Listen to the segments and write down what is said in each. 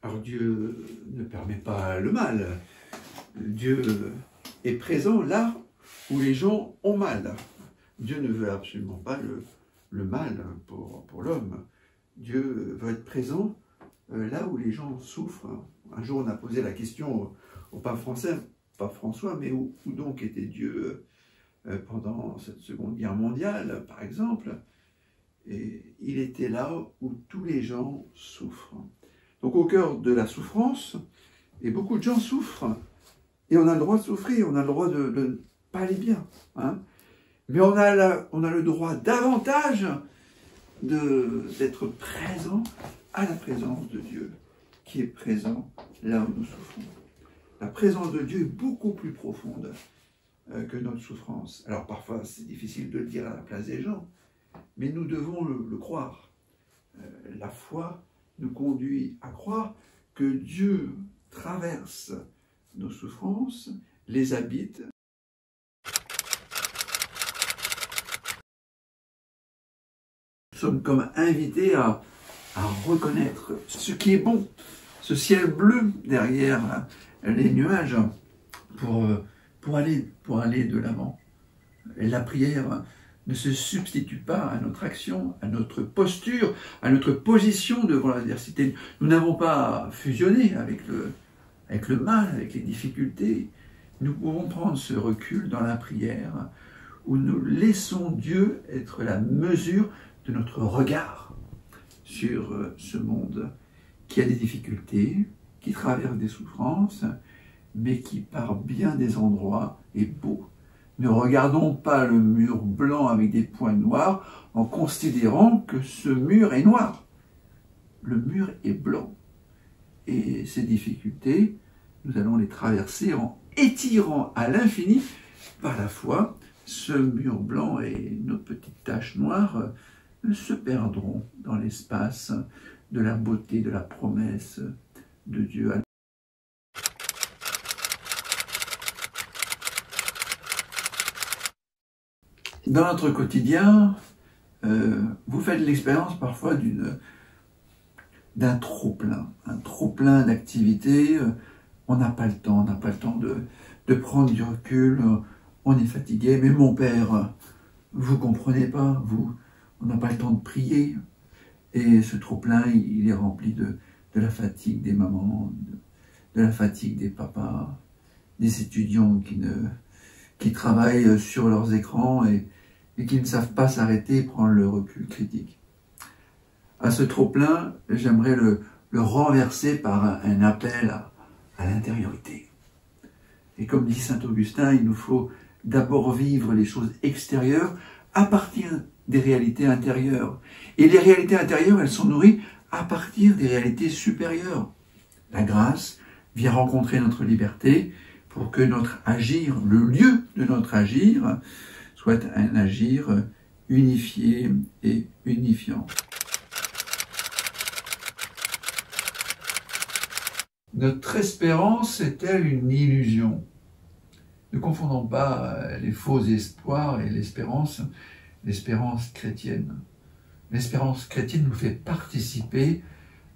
Alors Dieu ne permet pas le mal. Dieu est présent là où les gens ont mal. Dieu ne veut absolument pas le mal pour l'homme. Dieu veut être présent là où les gens souffrent. Un jour, on a posé la question au pape français, pape François, mais où donc était Dieu pendant cette Seconde Guerre mondiale, par exemple? Et il était là où tous les gens souffrent. Donc au cœur de la souffrance, et beaucoup de gens souffrent, et on a le droit de souffrir, on a le droit de ne pas aller bien, hein. Mais on a le droit davantage d'être présent à la présence de Dieu, qui est présent là où nous souffrons. La présence de Dieu est beaucoup plus profonde que notre souffrance. Alors parfois c'est difficile de le dire à la place des gens, mais nous devons le croire. La foi nous conduit à croire que Dieu traverse nos souffrances, les habite. Nous sommes comme invités à reconnaître ce qui est bon, ce ciel bleu derrière les nuages, pour aller de l'avant. La prière ne se substitue pas à notre action, à notre posture, à notre position devant l'adversité. Nous n'avons pas fusionné avec le mal, avec les difficultés. Nous pouvons prendre ce recul dans la prière où nous laissons Dieu être la mesure de notre regard sur ce monde qui a des difficultés, qui traverse des souffrances, mais qui par bien des endroits est beau. Ne regardons pas le mur blanc avec des points noirs en considérant que ce mur est noir. Le mur est blanc. Et ces difficultés, nous allons les traverser en étirant à l'infini par la foi. Ce mur blanc et nos petites taches noires se perdront dans l'espace de la beauté, de la promesse de Dieu. Dans notre quotidien, vous faites l'expérience parfois d'un trop-plein d'activités. On n'a pas le temps, de prendre du recul, on est fatigué. Mais mon père, vous comprenez pas, on n'a pas le temps de prier. Et ce trop-plein, il est rempli de la fatigue des mamans, de la fatigue des papas, des étudiants qui travaillent sur leurs écrans et qui ne savent pas s'arrêter et prendre le recul critique. À ce trop-plein, j'aimerais le renverser par un appel à l'intériorité. Et comme dit saint Augustin, il nous faut d'abord vivre les choses extérieures à partir des réalités intérieures. Et les réalités intérieures, elles sont nourries à partir des réalités supérieures. La grâce vient rencontrer notre liberté pour que notre agir, le lieu de notre agir, soit un agir unifié et unifiant. Notre espérance est-elle une illusion? Ne confondons pas les faux espoirs et l'espérance chrétienne. L'espérance chrétienne nous fait participer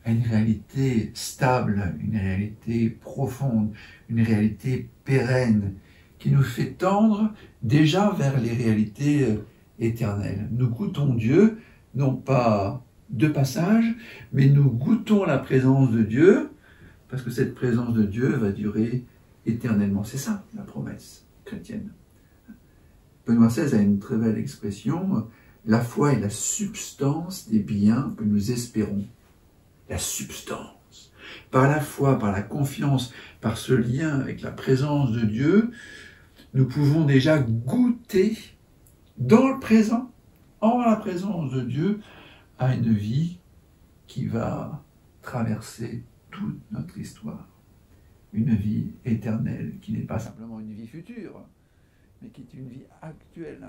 à une réalité stable, une réalité profonde, une réalité pérenne, qui nous fait tendre déjà vers les réalités éternelles. Nous goûtons Dieu, non pas de passage, mais nous goûtons la présence de Dieu, parce que cette présence de Dieu va durer éternellement. C'est ça, la promesse chrétienne. Benoît XVI a une très belle expression, la foi est la substance des biens que nous espérons. La substance. Par la foi, par la confiance, par ce lien avec la présence de Dieu, nous pouvons déjà goûter dans le présent, en la présence de Dieu, à une vie qui va traverser toute notre histoire. Une vie éternelle qui n'est pas simplement une vie future, mais qui est une vie actuelle.